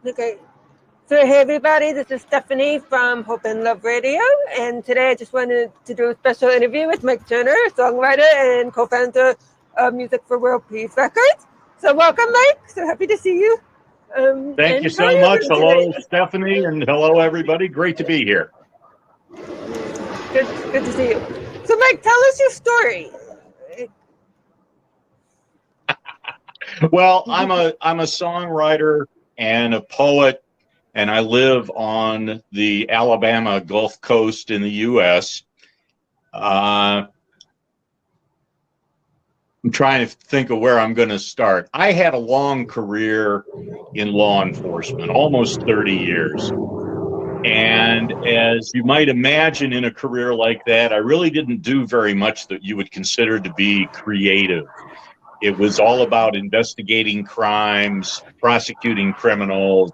Okay. So, hey everybody, this is Stephanie from Hope and Love Radio, and today I just wanted to do a special interview with Mike Turner, songwriter and co-founder of Music for World Peace Records. So, welcome, Mike. So happy to see you. Thank you And how are so you much. doing Hello, today? Stephanie, and hello, everybody. Great to be here. Good to see you. So, Mike, tell us your story. Well, I'm a songwriter and a poet, and I live on the Alabama Gulf Coast in the U.S. I'm trying to think of where I'm going to start. I had a long career in law enforcement, almost 30 years. And as you might imagine in a career like that, I really didn't do very much that you would consider to be creative. It was all about investigating crimes, prosecuting criminals,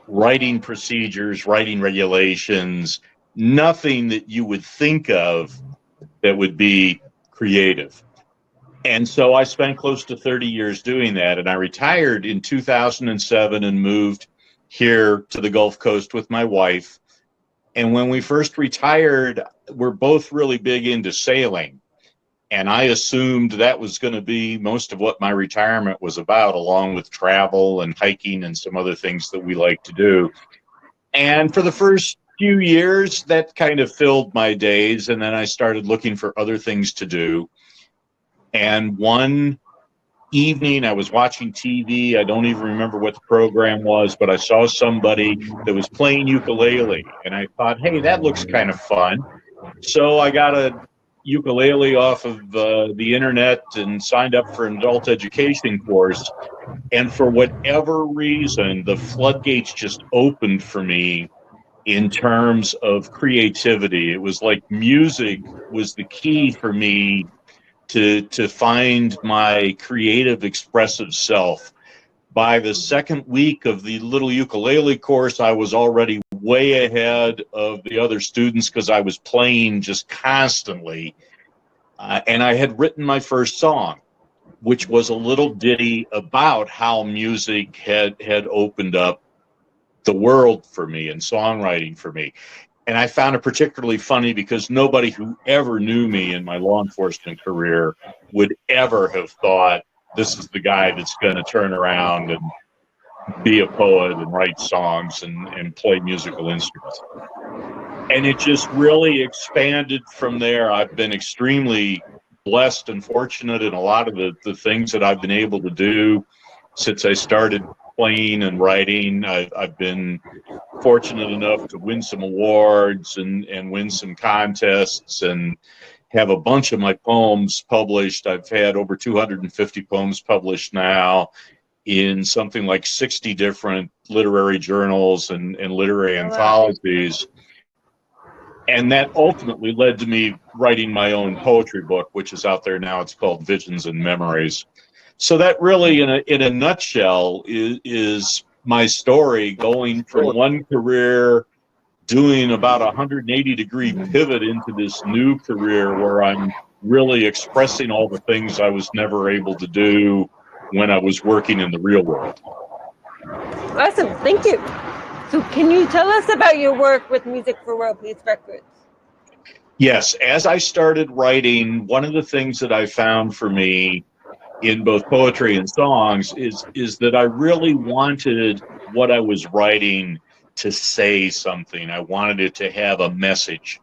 writing procedures, writing regulations, nothing that you would think of that would be creative. And so I spent close to 30 years doing that. And I retired in 2007 and moved here to the Gulf Coast with my wife. And when we first retired, we're both really big into sailing. And I assumed that was going to be most of what my retirement was about, along with travel and hiking and some other things that we like to do. And for the first few years, that kind of filled my days. And then I started looking for other things to do. And one evening, I was watching TV. I don't even remember what the program was, but I saw somebody that was playing ukulele. And I thought, hey, that looks kind of fun. So I got a ukulele off of the internet and signed up for an adult education course. And for whatever reason, the floodgates just opened for me in terms of creativity. It was like music was the key for me to find my creative, expressive self. By the second week of the little ukulele course, I was already way ahead of the other students because I was playing just constantly. And I had written my first song, which was a little ditty about how music had opened up the world for me and songwriting for me. And I found it particularly funny because nobody who ever knew me in my law enforcement career would ever have thought this is the guy that's going to turn around and be a poet and write songs and play musical instruments. And it just really expanded from there. I've been extremely blessed and fortunate in a lot of the things that I've been able to do since I started playing and writing. I've been fortunate enough to win some awards and win some contests and have a bunch of my poems published. I've had over 250 poems published now in something like 60 different literary journals and literary anthologies. And that ultimately led to me writing my own poetry book, which is out there now. It's called Visions and Memories. So that really, in a nutshell, is my story, going from one career, doing about a 180-degree pivot into this new career where I'm really expressing all the things I was never able to do when I was working in the real world. Awesome, thank you. So, can you tell us about your work with Music for World Peace Records? Yes, as I started writing, one of the things that I found for me in both poetry and songs is that I really wanted what I was writing to say something. I wanted it to have a message.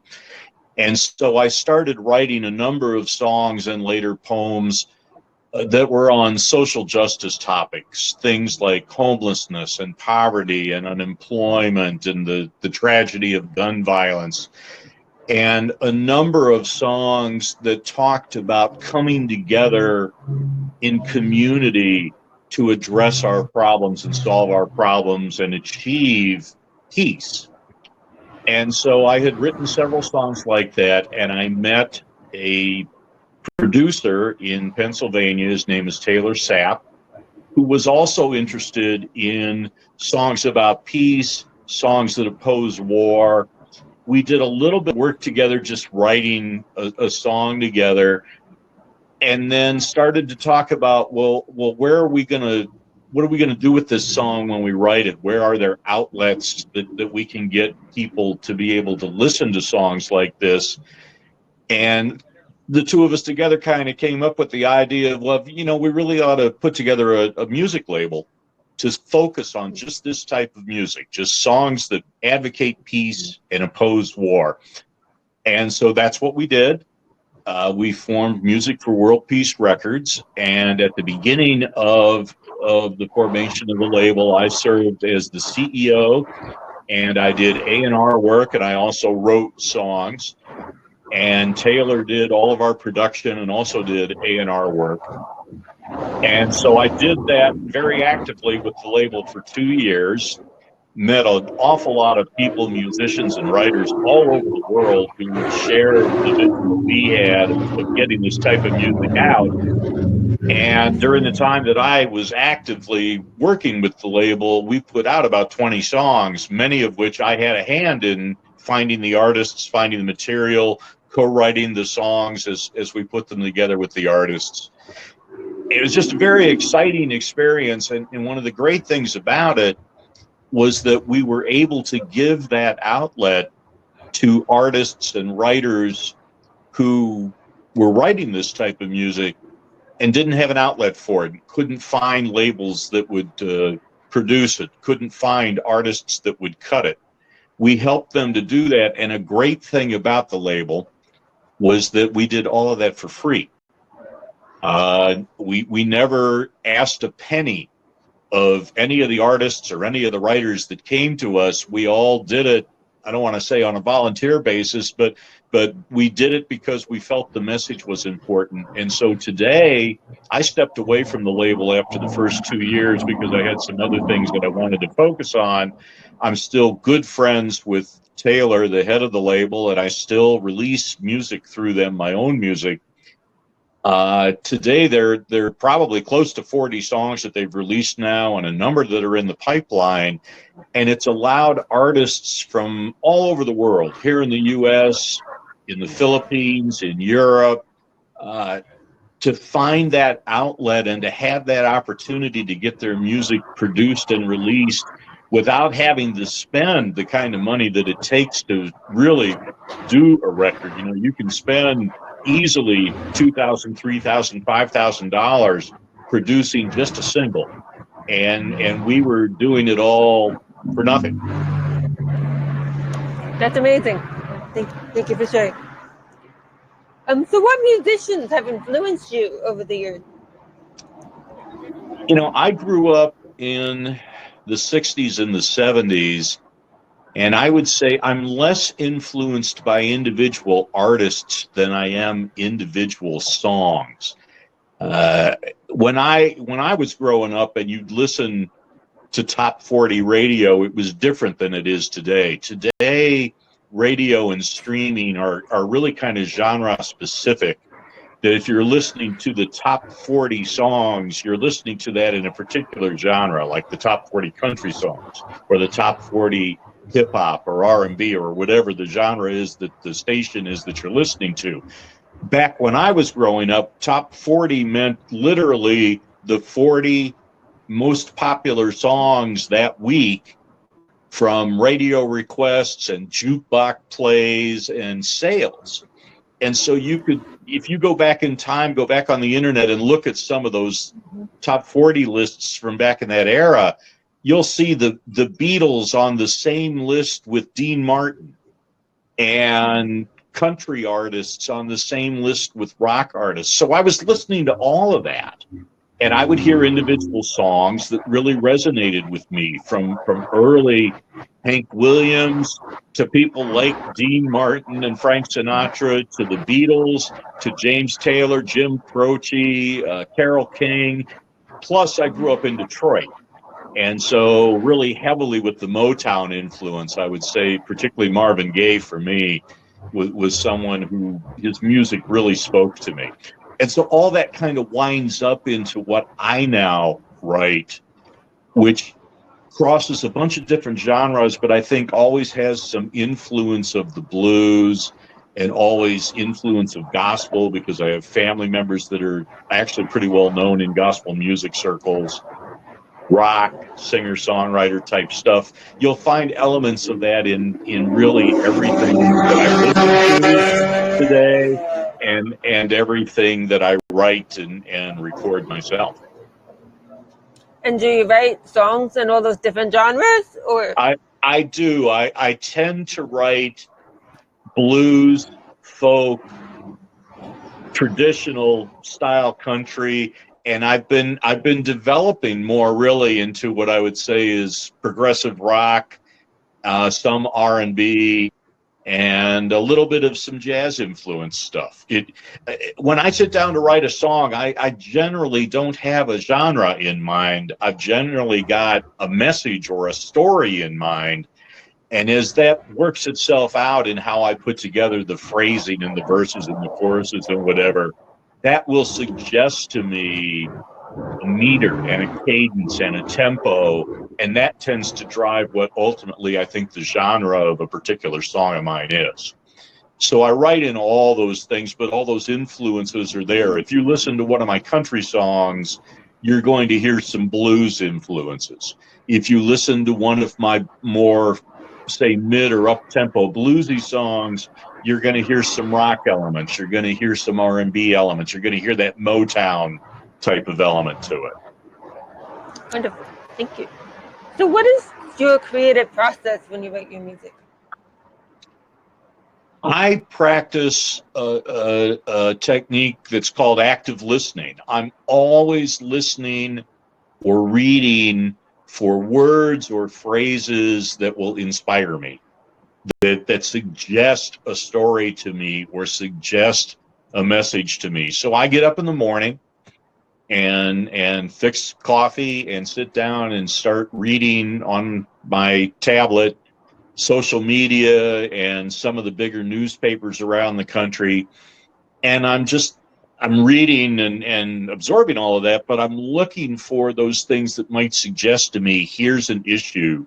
And so I started writing a number of songs and later poems that were on social justice topics, things like homelessness and poverty and unemployment and the tragedy of gun violence. And a number of songs that talked about coming together in community to address our problems and solve our problems and achieve peace. And so I had written several songs like that, and I met a producer in Pennsylvania. His name is Taylor Sapp, who was also interested in songs about peace, songs that oppose war. We did a little bit of work together, just writing a song together, and then started to talk about, well, where are we going to what are we going to do with this song when we write it? Where are there outlets that we can get people to be able to listen to songs like this? And the two of us together kind of came up with the idea of, well, you know, we really ought to put together a music label to focus on just this type of music, just songs that advocate peace and oppose war. And so that's what we did. We formed Music for World Peace Records, and at the beginning of the formation of the label, I served as the CEO, and I did A&R work, and I also wrote songs. And Taylor did all of our production and also did A&R work. And so I did that very actively with the label for 2 years. Met an awful lot of people, musicians and writers all over the world who shared the vision that we had of getting this type of music out. And during the time that I was actively working with the label, we put out about 20 songs, many of which I had a hand in finding the artists, finding the material, co-writing the songs as we put them together with the artists. It was just a very exciting experience. And one of the great things about it was that we were able to give that outlet to artists and writers who were writing this type of music and didn't have an outlet for it, couldn't find labels that would produce it, couldn't find artists that would cut it. We helped them to do that. And a great thing about the label was that we did all of that for free. We never asked a penny of any of the artists or any of the writers that came to us. We all did it, I don't want to say on a volunteer basis, but we did it because we felt the message was important. And so today, I stepped away from the label after the first 2 years because I had some other things that I wanted to focus on. I'm still good friends with Taylor, the head of the label, and I still release music through them, my own music. Today, they're probably close to 40 songs that they've released now and a number that are in the pipeline. And it's allowed artists from all over the world, here in the U.S., in the Philippines, in Europe, to find that outlet and to have that opportunity to get their music produced and released without having to spend the kind of money that it takes to really do a record. You know, you can spend easily $2,000, $3,000, $5,000 producing just a single, and we were doing it all for nothing. That's amazing. Thank you for sharing. So what musicians have influenced you over the years? You know, I grew up in the 60s and the 70s, and I would say I'm less influenced by individual artists than I am individual songs. When I was growing up and you'd listen to top 40 radio, it was different than it is today. Today, radio and streaming are really kind of genre specific. That if you're listening to the top 40 songs, you're listening to that in a particular genre, like the top 40 country songs or the top 40 hip hop or R&B or whatever the genre is that the station is that you're listening to. Back when I was growing up, top 40 meant literally the 40 most popular songs that week from radio requests and jukebox plays and sales. And so you could, if you go back in time, go back on the internet and look at some of those top 40 lists from back in that era, you'll see the Beatles on the same list with Dean Martin, and country artists on the same list with rock artists. So I was listening to all of that, and I would hear individual songs that really resonated with me, from early Hank Williams to people like Dean Martin and Frank Sinatra, to the Beatles, to James Taylor, Jim Croce, Carole King. Plus, I grew up in Detroit. And so really heavily with the Motown influence, I would say, particularly Marvin Gaye for me, was someone who his music really spoke to me. And so all that kind of winds up into what I now write, which crosses a bunch of different genres, but I think always has some influence of the blues and always influence of gospel, because I have family members that are actually pretty well known in gospel music circles. rock, singer-songwriter type stuff. You'll find elements of that in really everything that I listen to today and everything that I write and record myself. And do you write songs in all those different genres, or? I do. I tend to write blues, folk, traditional style country, and I've been developing more really into what I would say is progressive rock, some R&B, and a little bit of some jazz influence stuff. When I sit down to write a song, I generally don't have a genre in mind. I've generally got a message or a story in mind. And as that works itself out in how I put together the phrasing and the verses and the choruses and whatever, that will suggest to me a meter and a cadence and a tempo, and that tends to drive what ultimately I think the genre of a particular song of mine is. So I write in all those things, but all those influences are there. If you listen to one of my country songs, you're going to hear some blues influences. If you listen to one of my more, say, mid or up-tempo bluesy songs, you're going to hear some rock elements. You're going to hear some R&B elements. You're going to hear that Motown type of element to it. Wonderful. Thank you. So what is your creative process when you write your music? I practice a technique that's called active listening. I'm always listening or reading for words or phrases that will inspire me, that suggest a story to me or suggest a message to me. So I get up in the morning and fix coffee and sit down and start reading on my tablet social media and some of the bigger newspapers around the country. And I'm reading and absorbing all of that, but I'm looking for those things that might suggest to me, here's an issue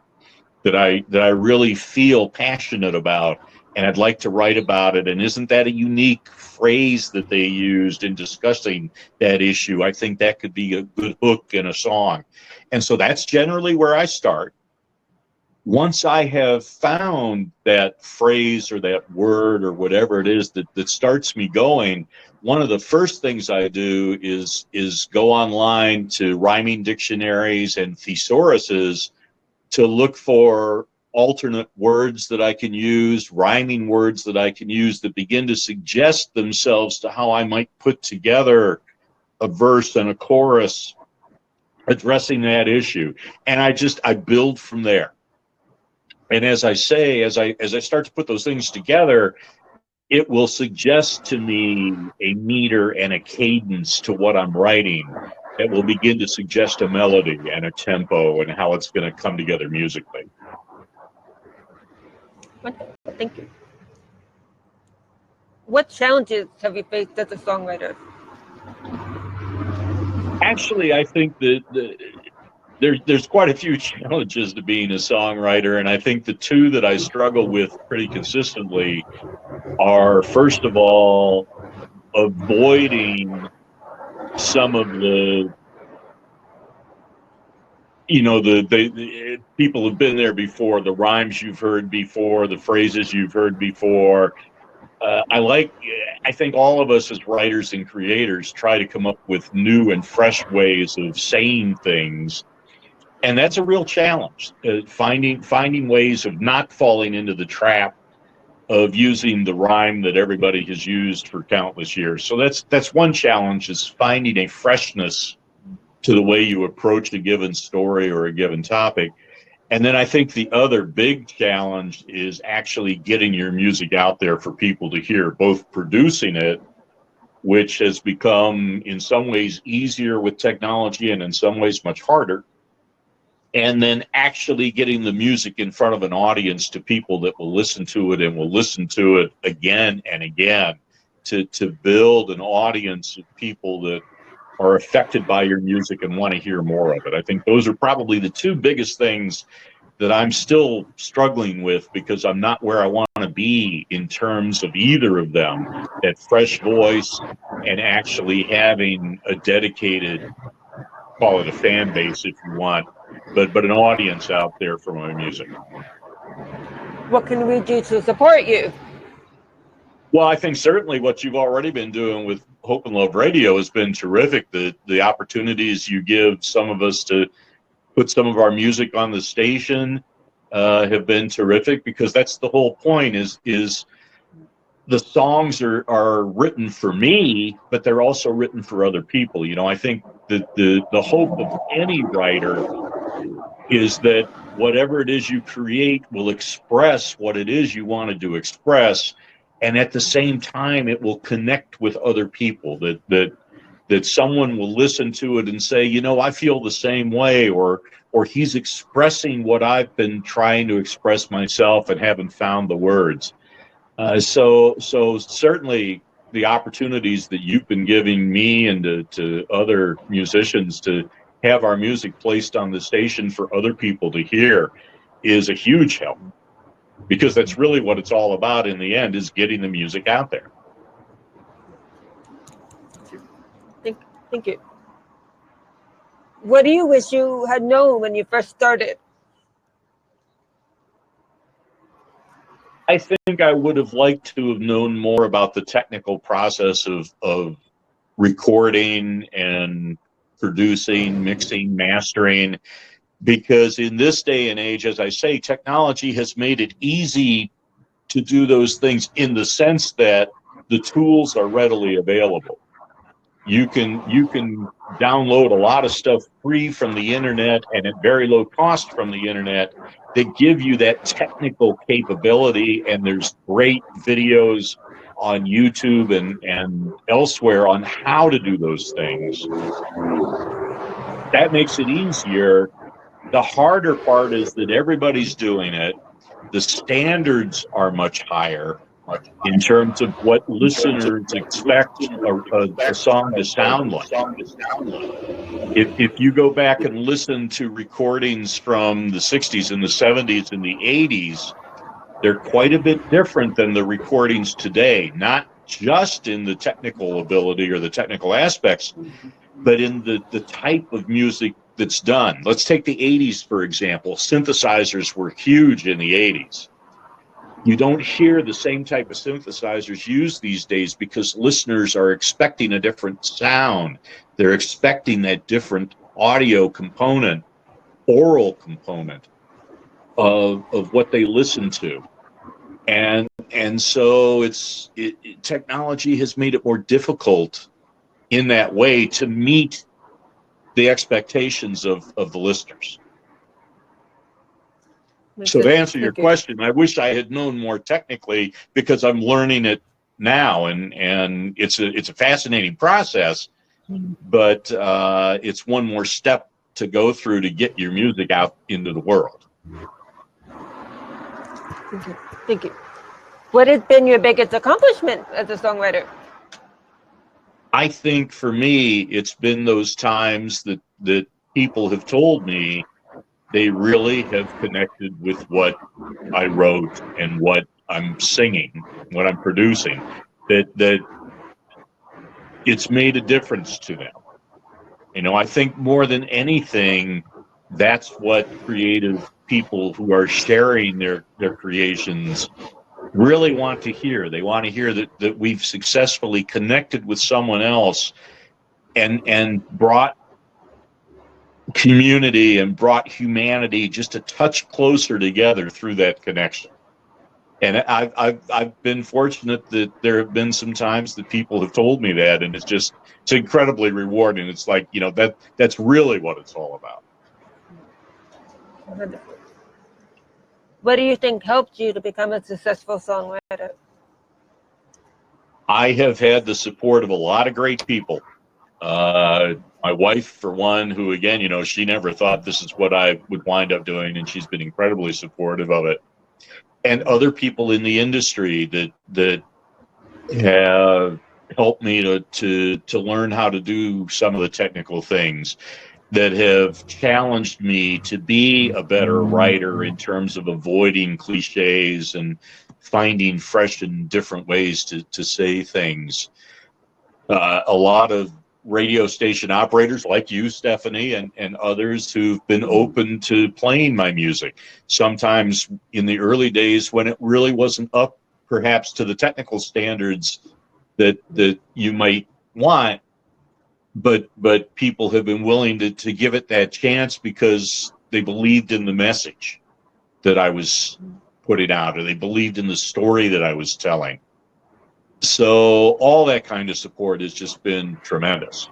that I really feel passionate about, and I'd like to write about it. And isn't that a unique phrase that they used in discussing that issue? I think that could be a good hook in a song. And so that's generally where I start. Once I have found that phrase or that word or whatever it is that starts me going, one of the first things I do is go online to rhyming dictionaries and thesauruses to look for alternate words that I can use, rhyming words that I can use that begin to suggest themselves to how I might put together a verse and a chorus addressing that issue. And I build from there. And as I say, as I start to put those things together, it will suggest to me a meter and a cadence to what I'm writing that will begin to suggest a melody and a tempo and how it's going to come together musically. Thank you. What challenges have you faced as a songwriter? Actually, I think that there's quite a few challenges to being a songwriter, and I think the two that I struggle with pretty consistently are, first of all, avoiding some of the people have been there before, the rhymes you've heard before, the phrases you've heard before. I think all of us as writers and creators try to come up with new and fresh ways of saying things. And that's a real challenge, finding ways of not falling into the trap of using the rhyme that everybody has used for countless years. So that's one challenge, is finding a freshness to the way you approach a given story or a given topic. And then I think the other big challenge is actually getting your music out there for people to hear, both producing it, which has become in some ways easier with technology and in some ways much harder, and then actually getting the music in front of an audience, to people that will listen to it and will listen to it again and again, to build an audience of people that are affected by your music and want to hear more of it. I think those are probably the two biggest things that I'm still struggling with, because I'm not where I want to be in terms of either of them, that fresh voice and actually having a dedicated call it a fan base if you want, but an audience out there for my music. What can we do to support you? Well, I think certainly what you've already been doing with Hope and Love Radio has been terrific. The opportunities you give some of us to put some of our music on the station have been terrific, because that's the whole point, is the songs are written for me, but they're also written for other people. You know, I think that the hope of any writer is that whatever it is you create will express what it is you wanted to express, and at the same time it will connect with other people, that someone will listen to it and say, you know, I feel the same way, or he's expressing what I've been trying to express myself and haven't found the words. So certainly the opportunities that you've been giving me and to other musicians to have our music placed on the station for other people to hear is a huge help, because that's really what it's all about in the end, is getting the music out there. Thank you. What do you wish you had known when you first started? I think I would have liked to have known more about the technical process of recording and producing, mixing, mastering, because in this day and age, as I say, technology has made it easy to do those things, in the sense that the tools are readily available. You can download a lot of stuff free from the internet and at very low cost from the internet that give you that technical capability, and there's great videos on YouTube and elsewhere on how to do those things. That makes it easier. The harder part is that everybody's doing it. The standards are much higher in terms of what listeners expect a song to sound like. If you go back and listen to recordings from the 60s and the 70s and the 80s, they're quite a bit different than the recordings today, not just in the technical ability or the technical aspects, but in the type of music that's done. Let's take the 80s, for example. Synthesizers were huge in the 80s. You don't hear the same type of synthesizers used these days because listeners are expecting a different sound. They're expecting that different audio component, oral component of what they listen to. And so technology has made it more difficult in that way to meet the expectations of the listeners. So to answer your question, I wish I had known more technically, because I'm learning it now, and it's a fascinating process, but it's one more step to go through to get your music out into the world. Thank you. What has been your biggest accomplishment as a songwriter? I think for me, it's been those times that people have told me they really have connected with what I wrote and what I'm singing, what I'm producing, that it's made a difference to them. You know, I think more than anything, that's what creative people who are sharing their creations really want to hear. They want to hear that we've successfully connected with someone else and brought community and brought humanity just a touch closer together through that connection. And I've been fortunate that there have been some times that people have told me that, and it's incredibly rewarding. It's like, you know, that's really what it's all about. What do you think helped you to become a successful songwriter? I have had the support of a lot of great people. My wife, for one, who, again, you know, she never thought this is what I would wind up doing, and she's been incredibly supportive of it. And other people in the industry that have helped me to learn how to do some of the technical things, that have challenged me to be a better writer in terms of avoiding cliches and finding fresh and different ways to say things. A lot of radio station operators like you, Stephanie, and others who've been open to playing my music. Sometimes in the early days when it really wasn't up perhaps to the technical standards that you might want, but people have been willing to give it that chance because they believed in the message that I was putting out, or they believed in the story that I was telling. So all that kind of support has just been tremendous.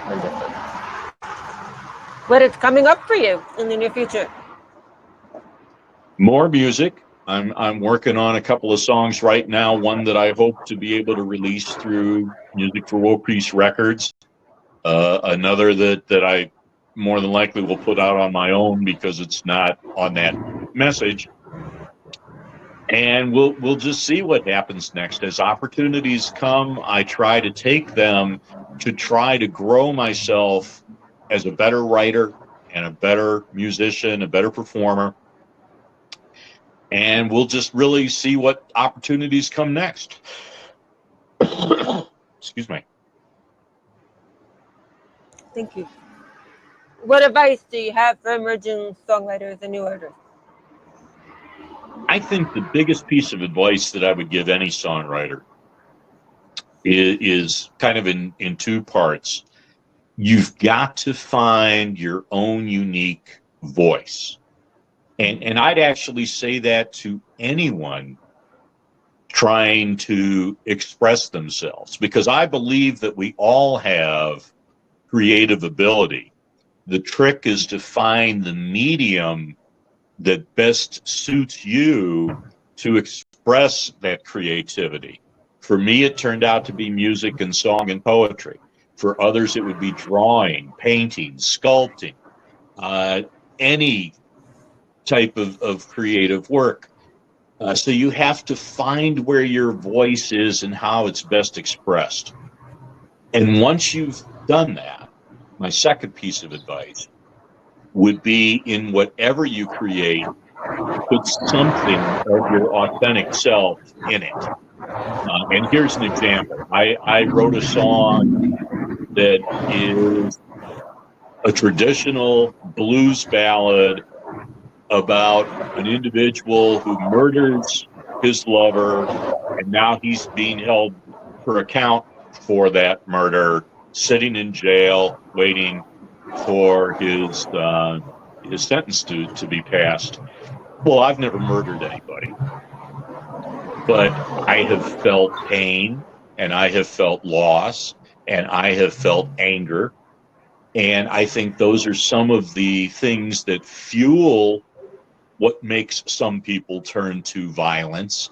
Wonderful. What is coming up for you in the near future? More music. I'm working on a couple of songs right now. One that I hope to be able to release through Music for World Peace Records. Another that I more than likely will put out on my own because it's not on that message. And we'll just see what happens next. As opportunities come, I try to take them to try to grow myself as a better writer and a better musician, a better performer. And we'll just really see what opportunities come next. Excuse me. Thank you. What advice do you have for emerging songwriters and new artists? I think the biggest piece of advice that I would give any songwriter is kind of in two parts. You've got to find your own unique voice. And I'd actually say that to anyone trying to express themselves, because I believe that we all have creative ability. The trick is to find the medium that best suits you to express that creativity. For me, it turned out to be music and song and poetry. For others, it would be drawing, painting, sculpting, any type of creative work. So you have to find where your voice is and how it's best expressed. And once you've done that, my second piece of advice would be, in whatever you create, put something of your authentic self in it. And here's an example. I wrote a song that is a traditional blues ballad about an individual who murders his lover, and now he's being held for account for that murder, sitting in jail, waiting for his sentence to be passed. Well, I've never murdered anybody, but I have felt pain, and I have felt loss, and I have felt anger. And I think those are some of the things that fuel what makes some people turn to violence.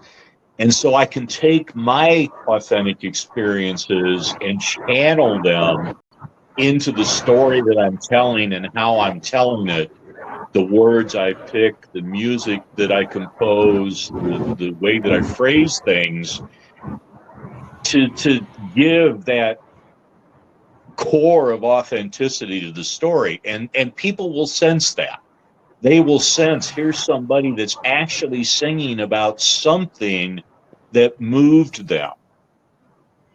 And so I can take my authentic experiences and channel them into the story that I'm telling and how I'm telling it, the words I pick, the music that I compose, the way that I phrase things, to give that core of authenticity to the story. And people will sense that. They will sense, here's somebody that's actually singing about something that moved them.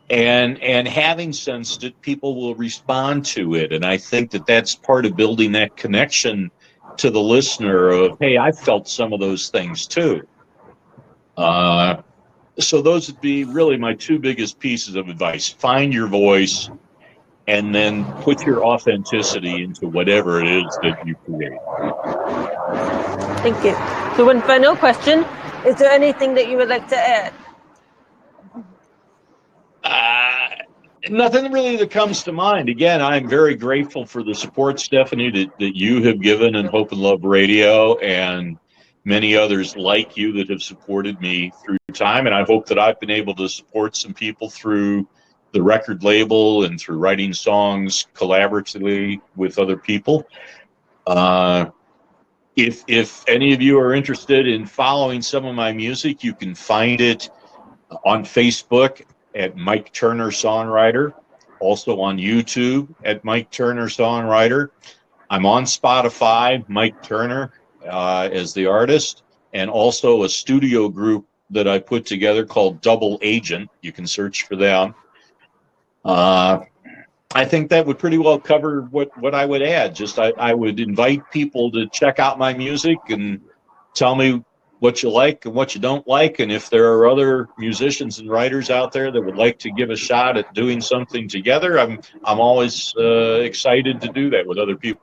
And having sensed it, people will respond to it. And I think that that's part of building that connection to the listener of, hey, I felt some of those things too. So those would be really my two biggest pieces of advice. Find your voice, and then put your authenticity into whatever it is that you create. Thank you. So one final question. Is there anything that you would like to add? Nothing really that comes to mind. Again, I'm very grateful for the support, Stephanie, that you have given in Hope and Love Radio, and many others like you that have supported me through time. And I hope that I've been able to support some people through the record label and through writing songs collaboratively with other people. If any of you are interested in following some of my music, you can find it on Facebook at Mike Turner-songwriter, also on YouTube at Mike Turner-songwriter. I'm on Spotify, Mike Turner as the artist, and also a studio group that I put together called Double Agent. You can search for them. I think that would pretty well cover what I would add. Just I would invite people to check out my music and tell me what you like and what you don't like. And if there are other musicians and writers out there that would like to give a shot at doing something together, I'm always excited to do that with other people.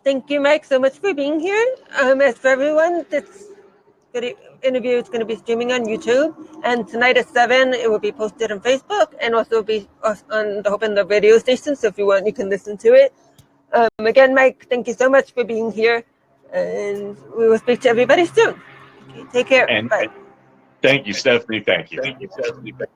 Thank you, Mike, so much for being here. As for everyone, this interview is going to be streaming on YouTube, and tonight at 7 it will be posted on Facebook and also be on the Hope and Love radio station, so if you want you can listen to it. Again, Mike, thank you so much for being here, and we will speak to everybody soon. Okay, take care. And bye. thank you, Stephanie. Thank you.